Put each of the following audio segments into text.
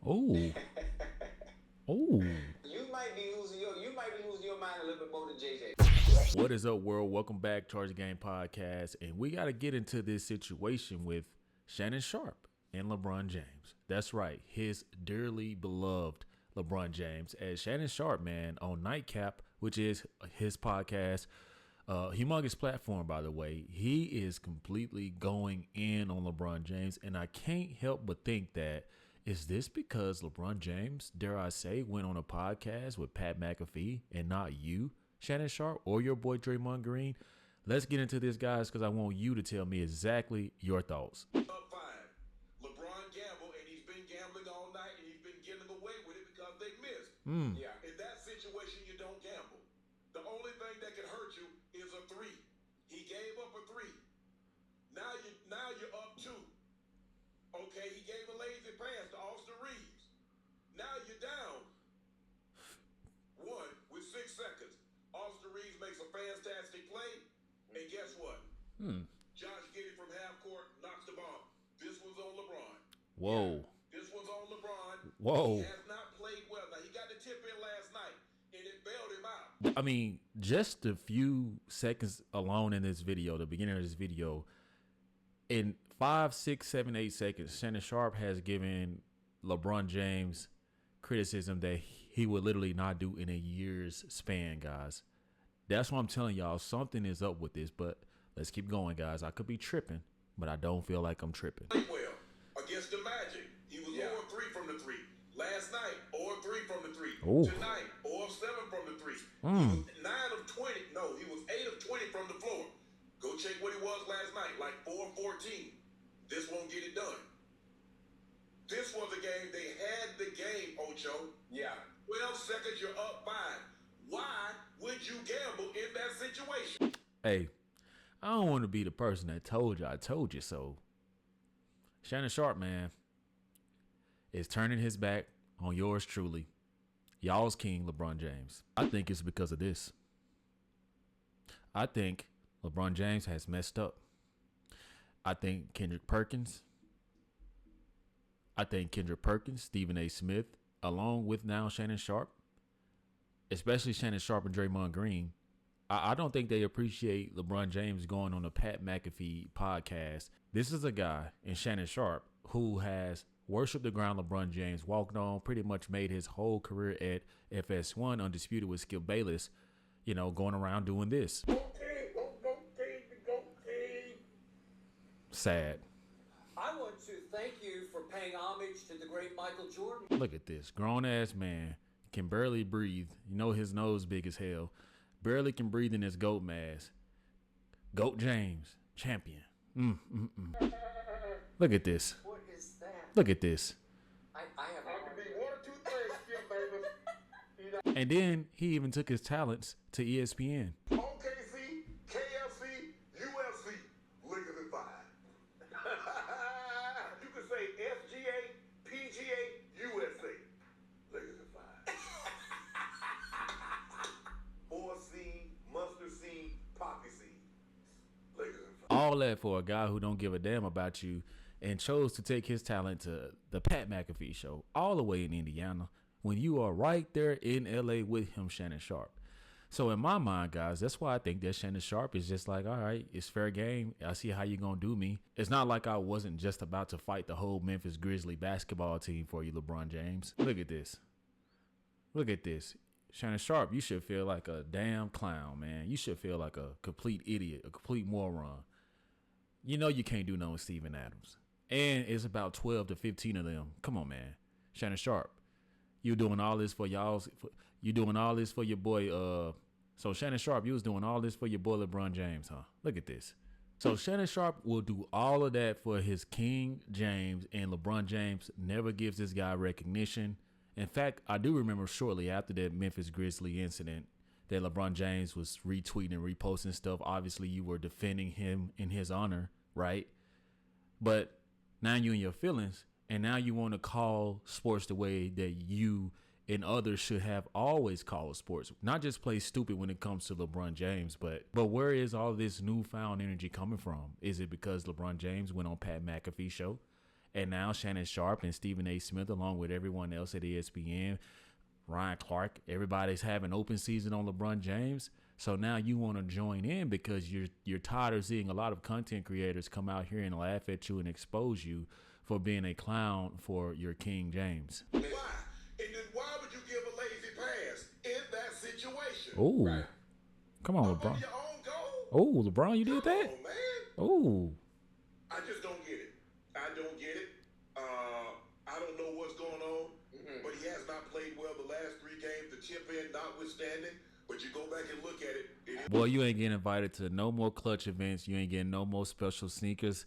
Oh, oh. You might be losing your mind a little bit more than JJ. What is up, world? Welcome back, Charge the Game podcast, and we got to get into this situation with Shannon Sharpe and LeBron James. That's right, his dearly beloved LeBron James. As Shannon Sharpe, man, on Nightcap, which is his podcast, humongous platform, by the way, he is completely going in on LeBron James, and I can't help but think that, is this because LeBron James, dare I say, went on a podcast with Pat McAfee and not you, Shannon Sharpe, or your boy Draymond Green? Let's get into this, guys, because I want you to tell me exactly your thoughts. Up five. LeBron gambled, and he's been gambling all night, and he's been getting away with it because they missed. Yeah. In that situation, you don't gamble. The only thing that can hurt you is a three. He gave up a three. Now you're up two. Okay, he gave a lazy pass to Austin Reeves. Now you're down one with 6 seconds. Austin Reeves makes a fantastic play, and guess what? Josh Giddey from half court knocks the ball. This was on LeBron. Whoa. This was on LeBron. Whoa. He has not played well. Now, he got the tip in last night, and it bailed him out. I mean, just a few seconds alone in this video, the beginning of this video, in 5, 6, 7, 8 seconds, Shannon Sharpe has given LeBron James criticism that he would literally not do in a year's span, guys. That's why I'm telling y'all, something is up with this, but let's keep going, guys. I could be tripping, but I don't feel like I'm tripping. Played well against the Magic. He was 0-3 from the three. Last night, 0-3 from the three. Ooh. Tonight, 0-7 from the three. He was 9 of 20. No, he was 8 of 20 from the floor. Go check what he was last night, like 4 of 14. This won't get it done. This was a game. They had the game, Ocho. Yeah. 12 seconds, you're up 5. Why would you gamble in that situation? Hey, I don't want to be the person that told you I told you so. Shannon Sharpe, man, is turning his back on yours truly, y'all's king, LeBron James. I think it's because of this. I think LeBron James has messed up. I think Kendrick Perkins, Stephen A. Smith, along with now Shannon Sharpe, especially Shannon Sharpe and Draymond Green, I don't think they appreciate LeBron James going on a Pat McAfee podcast. This is a guy in Shannon Sharpe who has worshiped the ground LeBron James, walked on, pretty much made his whole career at FS1, undisputed with Skip Bayless, going around doing this. Sad. I want to thank you for paying homage to the great Michael Jordan. Look at this. Grown-ass man can barely breathe. His nose big as hell. Barely can breathe in his GOAT mask. GOAT James, champion. Look at this. What is that? Look at this. I have I can be one or two things, Skip Bayless. And then he even took his talents to ESPN. OKC, KFC, UFC, Lakers in 5. You can say SGA, PGA, USA, Lakers in 5. 4 seed, mustard seed, poppy seed, Lakers in 5. All that for a guy who don't give a damn about you and chose to take his talent to the Pat McAfee show all the way in Indiana when you are right there in LA with him, Shannon Sharpe. So in my mind, guys, that's why I think that Shannon Sharpe is just like, all right, it's fair game. I see how you're going to do me. It's not like I wasn't just about to fight the whole Memphis Grizzly basketball team for you, LeBron James. Look at this. Look at this. Shannon Sharpe, you should feel like a damn clown, man. You should feel like a complete idiot, a complete moron. You can't do nothing with Steven Adams. And it's about 12 to 15 of them. Come on, man. Shannon Sharpe, you doing all this for y'all. You doing all this for your boy. So Shannon Sharpe, you was doing all this for your boy LeBron James, huh? Look at this. So Shannon Sharpe will do all of that for his King James, and LeBron James never gives this guy recognition. In fact, I do remember shortly after that Memphis Grizzly incident that LeBron James was retweeting and reposting stuff. Obviously, you were defending him in his honor, right? But now you in your feelings, and now you want to call sports the way that you and others should have always called sports. Not just play stupid when it comes to LeBron James, but where is all this newfound energy coming from? Is it because LeBron James went on Pat McAfee show And now Shannon Sharpe and Stephen A. Smith, along with everyone else at ESPN, Ryan Clark, everybody's having open season on LeBron James. So now you want to join in because you're tired of seeing a lot of content creators come out here and laugh at you and expose you for being a clown for your King James. Why? And then why would you give a lazy pass in that situation? Oh, right. Come on, Up LeBron. under your own goal? Oh, LeBron, you did Come that? on, man. Oh, I just don't get it. I don't get it. I don't know what's going on, but he has not played well the last 3 games, the chip in notwithstanding. But you go back and look at it. Boy, you ain't getting invited to no more clutch events. You ain't getting no more special sneakers.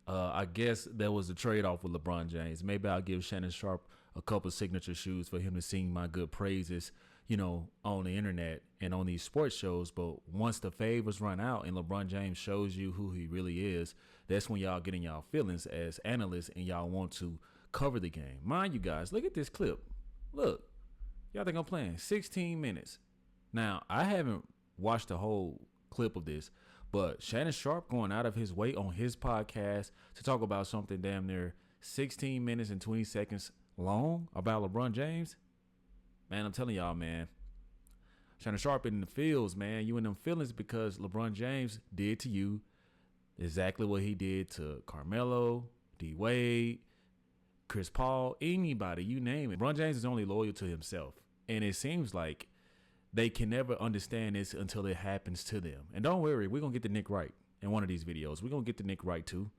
I guess there was a trade-off with LeBron James. Maybe I'll give Shannon Sharpe a couple signature shoes for him to sing my good praises, you know, on the internet and on these sports shows. But once the favors run out and LeBron James shows you who he really is, that's when y'all get in y'all feelings as analysts and y'all want to cover the game. Mind you guys, look at this clip. Look, y'all think I'm playing 16 minutes. Now, I haven't watched the whole clip of this, but Shannon Sharpe going out of his way on his podcast to talk about something damn near 16 minutes and 20 seconds long about LeBron James. Man, I'm telling y'all, man, Shannon Sharpe in the fields, man. You in them feelings because LeBron James did to you exactly what he did to Carmelo, D. Wade, Chris Paul, anybody, you name it. LeBron James is only loyal to himself. And it seems like they can never understand this until it happens to them. And don't worry, we're going to get the Nick right in one of these videos. We're going to get the Nick right too.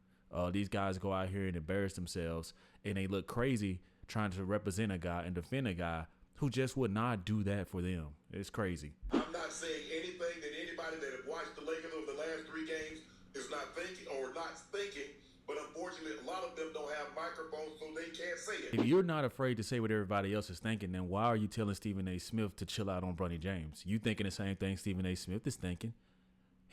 These guys go out here and embarrass themselves and they look crazy trying to represent a guy and defend a guy who just would not do that for them. It's crazy. I'm not saying anything that anybody that have watched the Lakers over the last 3 games is not thinking or not thinking, but unfortunately, a lot of them don't have microphones, so they can't say it. If you're not afraid to say what everybody else is thinking, then why are you telling Stephen A. Smith to chill out on Bronny James? You thinking the same thing Stephen A. Smith is thinking.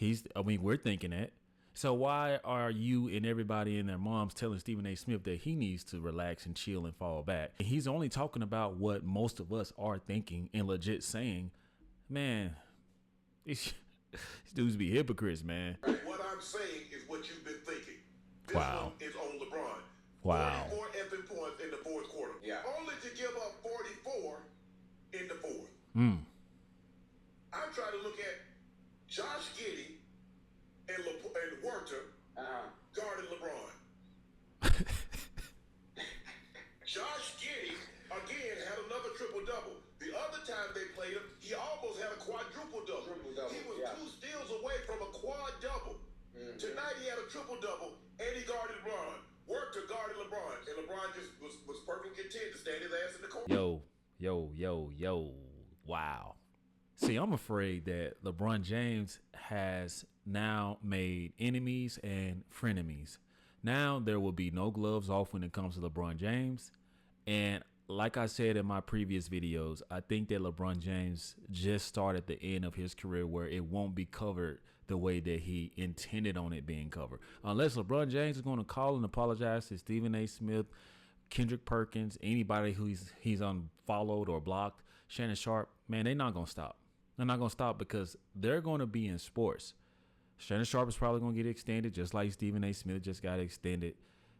We're thinking that. So why are you and everybody and their moms telling Stephen A. Smith that he needs to relax and chill and fall back? And he's only talking about what most of us are thinking and legit saying, man, these dudes be hypocrites, man. What I'm saying is what you've been thinking. This Wow. one is on LeBron. Wow. 44 effing points in the 4th quarter. Yeah. Only to give up 44 in the 4th. I'm trying to look at Josh Giddey and Werther guarding LeBron. Josh Giddey, again, had another triple-double. The other time they played him, he almost had a quadruple-double. He was 2 steals away from a quad-double. Tonight he had a triple-double, and he guarded LeBron. Werther guarded LeBron, and LeBron just was perfectly content to stand his ass in the corner. Yo. Wow. See, I'm afraid that LeBron James has now made enemies and frenemies. Now there will be no gloves off when it comes to LeBron James. And like I said in my previous videos, I think that LeBron James just started the end of his career where it won't be covered the way that he intended on it being covered. Unless LeBron James is going to call and apologize to Stephen A. Smith, Kendrick Perkins, anybody who he's unfollowed or blocked, Shannon Sharpe, man, they're not going to stop. They're not going to stop because they're going to be in sports. Shannon Sharpe is probably going to get extended just like Stephen A. Smith just got extended.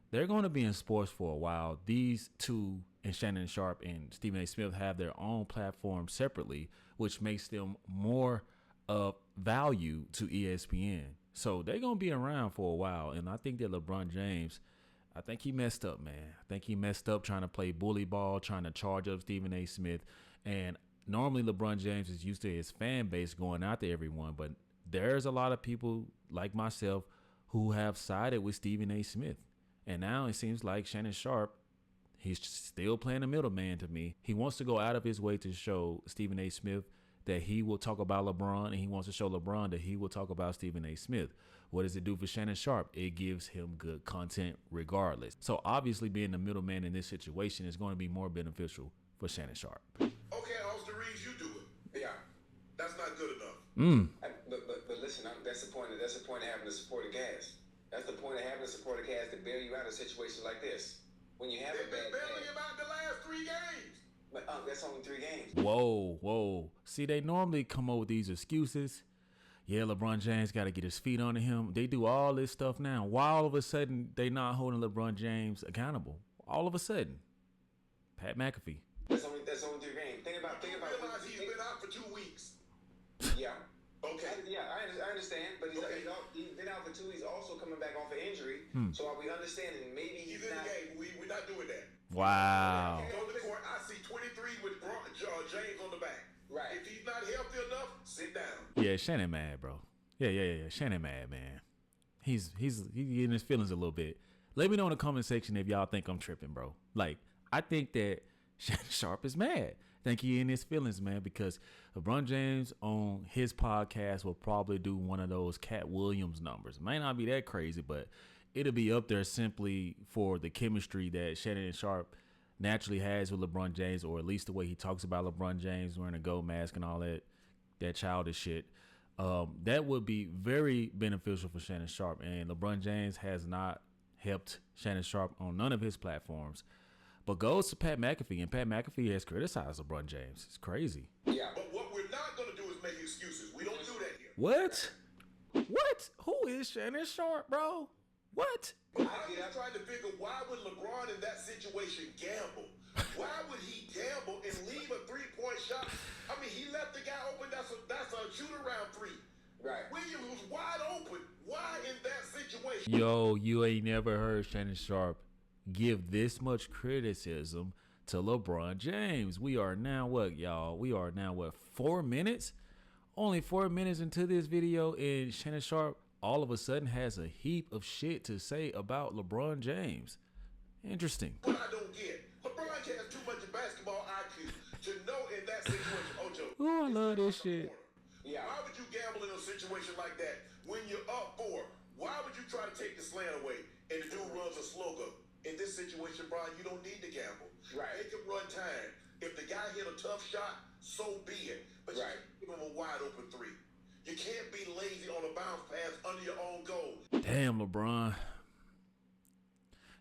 They're going to be in sports for a while. These two, and Shannon Sharpe and Stephen A. Smith, have their own platform separately, which makes them more of value to ESPN. So they're going to be around for a while. And I think that LeBron James, I think he messed up, man. I think he messed up trying to play bully ball, trying to charge up Stephen A. Smith. And normally LeBron James is used to his fan base going after everyone, but there's a lot of people like myself who have sided with Stephen A. Smith. And now it seems like Shannon Sharpe, he's still playing the middleman to me. He wants to go out of his way to show Stephen A. Smith that he will talk about LeBron, and he wants to show LeBron that he will talk about Stephen A. Smith. What does it do for Shannon Sharpe? It gives him good content regardless. So obviously being the middleman in this situation is going to be more beneficial for Shannon Sharpe. Okay, Austin Reeves, you do it. Yeah. That's not good enough. But listen, that's the point. That's the point of having a supporting cast. That's the point of having a supporting cast to bail you out of a situation like this. When you have They've a been bad bailing cast. him out the last 3 games. But that's only 3 games. Whoa. See, they normally come up with these excuses. yeah, LeBron James got to get his feet under him. They do all this stuff now. Why all of a sudden they not holding LeBron James accountable? All of a sudden, Pat McAfee. That's only their game. Think about. Realize he's been out for 2 weeks. Yeah. Okay. Yeah, I understand, but he's been out for 2 weeks. Also coming back off an injury. So are we understanding? Maybe He's in the game. We're not doing that. Wow. Go to the court. I see 23 with James on the back. Right. If he's not healthy enough, sit down. Yeah, Shannon mad, bro. Yeah. Shannon mad, man. He's getting his feelings a little bit. Let me know in the comment section if y'all think I'm tripping, bro. Like, I think that Shannon Sharpe is mad. I think he in his feelings, man, because LeBron James on his podcast will probably do one of those Cat Williams numbers. It might not be that crazy, but it'll be up there simply for the chemistry that Shannon Sharpe naturally has with LeBron James, or at least the way he talks about LeBron James wearing a gold mask and all that childish shit. That would be very beneficial for Shannon Sharpe, and LeBron James has not helped Shannon Sharpe on none of his platforms. But goes to Pat McAfee, and Pat McAfee has criticized LeBron James. It's crazy. Yeah. But what we're not going to do is make excuses. We don't do that here. What? Who is Shannon Sharpe, bro? What? I'm just trying to figure, why would LeBron in that situation gamble? Why would he gamble and leave a three-point shot? I mean, he left the guy open. That's a shoot-around three. Right. Williams was wide open. Why in that situation? Yo, you ain't never heard Shannon Sharpe give this much criticism to LeBron James. We are now what, y'all? 4 minutes? Only 4 minutes into this video, and Shannon Sharpe all of a sudden has a heap of shit to say about LeBron James. Interesting. What I don't get, LeBron has too much basketball IQ to know in that situation, Ocho. Oh, I love this shit. Yeah. Why would you gamble in a situation like that when you're up 4? Why would you try to take the slant away and the dude runs a slogan? In this situation, Brian, you don't need to gamble. Right. They can run time. If the guy hit a tough shot, so be it. But you can't give him a wide open 3. You can't be lazy on a bounce pass under your own goal. Damn, LeBron.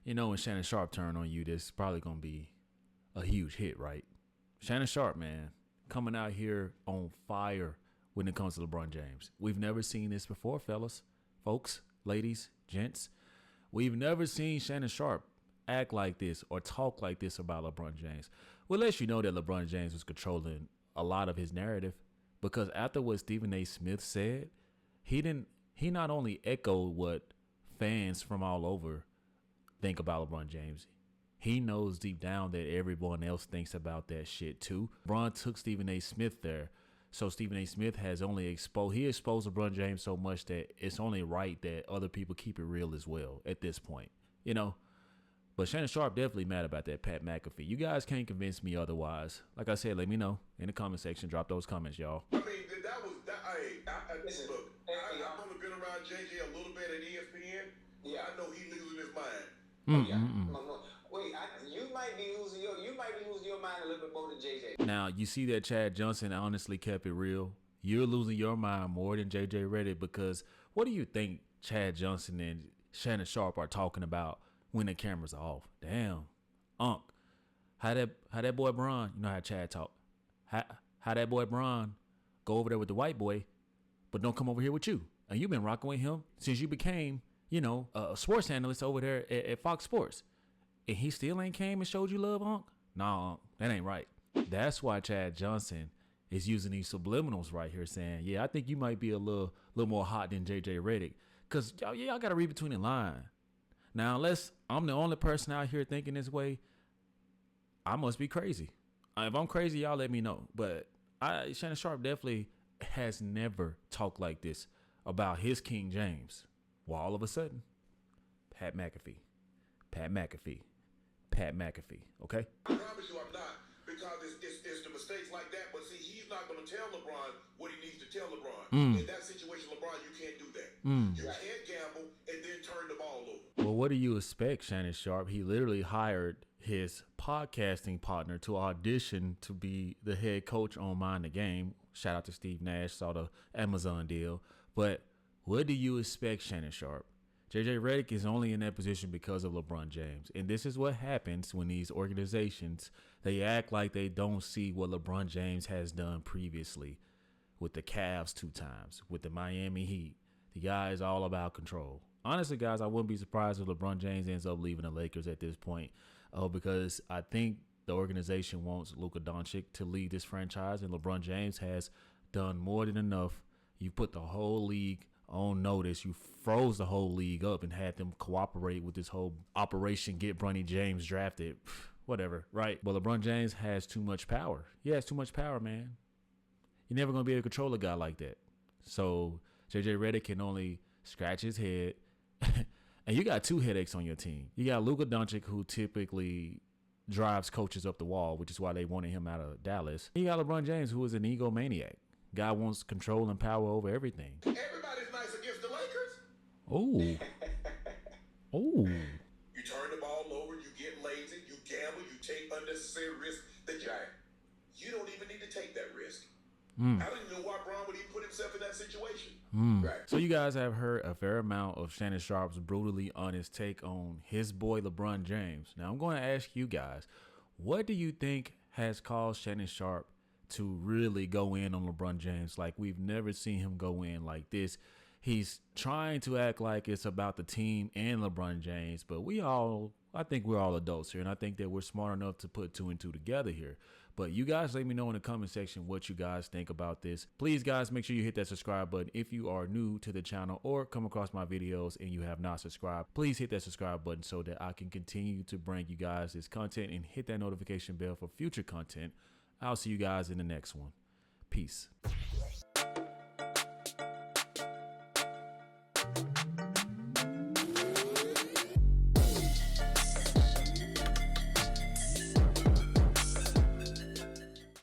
You know, when Shannon Sharpe turn on you, this is probably going to be a huge hit, right? Shannon Sharpe, man, coming out here on fire when it comes to LeBron James. We've never seen this before, fellas, folks, ladies, gents. We've never seen Shannon Sharpe act like this or talk like this about LeBron James. Well, lets you know that LeBron James was controlling a lot of his narrative, because after what Stephen A. Smith said, he not only echoed what fans from all over think about LeBron James, he knows deep down that everyone else thinks about that shit too. Bron took Stephen A. Smith there. So Stephen A. Smith has only exposed LeBron James so much that it's only right that other people keep it real as well at this point, you know. But Shannon Sharpe definitely mad about that Pat McAfee. You guys can't convince me otherwise. Like I said, let me know in the comment section. Drop those comments, y'all. I mean, look, I've only been around JJ a little bit at ESPN. Yeah, I know he's losing his mind. Wait, you might be losing your mind a little bit more than JJ. Now, you see that Chad Johnson honestly kept it real. You're losing your mind more than JJ Redick, because what do you think Chad Johnson and Shannon Sharpe are talking about when the cameras are off? Damn, Unc, how that boy Bron, you know how Chad talk, how that boy Bron go over there with the white boy, but don't come over here with you. And you've been rocking with him since you became, you know, a sports analyst over there at Fox Sports. And he still ain't came and showed you love, Unc? Nah, Unc, that ain't right. That's why Chad Johnson is using these subliminals right here, saying, yeah, I think you might be a little more hot than JJ Redick. Because y'all got to read between the lines. Now, unless I'm the only person out here thinking this way, I must be crazy. If I'm crazy, y'all let me know. But Shannon Sharpe definitely has never talked like this about his King James. Well, all of a sudden, Pat McAfee, okay? I promise you I'm not, because it's the mistakes like that. But see, he's not going to tell LeBron what he needs to tell LeBron. In that situation, LeBron, you can't do that. You can't gamble and then turn the ball over. Well, what do you expect, Shannon Sharpe? He literally hired his podcasting partner to audition to be the head coach on Mind the Game. Shout out to Steve Nash, saw the Amazon deal. But what do you expect, Shannon Sharpe? JJ Redick is only in that position because of LeBron James. And this is what happens when these organizations, they act like they don't see what LeBron James has done previously. with the Cavs 2 times, with the Miami Heat. The guy is all about control. Honestly, guys, I wouldn't be surprised if LeBron James ends up leaving the Lakers at this point, because I think the organization wants Luka Doncic to lead this franchise, and LeBron James has done more than enough. You put the whole league on notice. You froze the whole league up and had them cooperate with this whole operation, get Bronny James drafted, whatever, right? But LeBron James has too much power. He has too much power, man. You're never going to be able to control a guy like that. So JJ Redick can only scratch his head. And you got 2 headaches on your team. You got Luka Doncic, who typically drives coaches up the wall, which is why they wanted him out of Dallas. You got LeBron James, who is an egomaniac. Guy wants control and power over everything. Everybody's nice against the Lakers. Oh. Oh. You turn the ball over, you get lazy, you gamble, you take unnecessary risks that you don't even need to take that risk. I don't even know why Bron would even put himself in that situation. Right. So you guys have heard a fair amount of Shannon Sharpe's brutally honest take on his boy LeBron James. Now I'm going to ask you guys, what do you think has caused Shannon Sharpe to really go in on LeBron James? Like, we've never seen him go in like this. He's trying to act like it's about the team and LeBron James, but I think we're all adults here, and I think that we're smart enough to put 2 and 2 together here. But you guys let me know in the comment section what you guys think about this. Please, guys, make sure you hit that subscribe button if you are new to the channel or come across my videos and you have not subscribed. Please hit that subscribe button so that I can continue to bring you guys this content, and hit that notification bell for future content. I'll see you guys in the next one. Peace.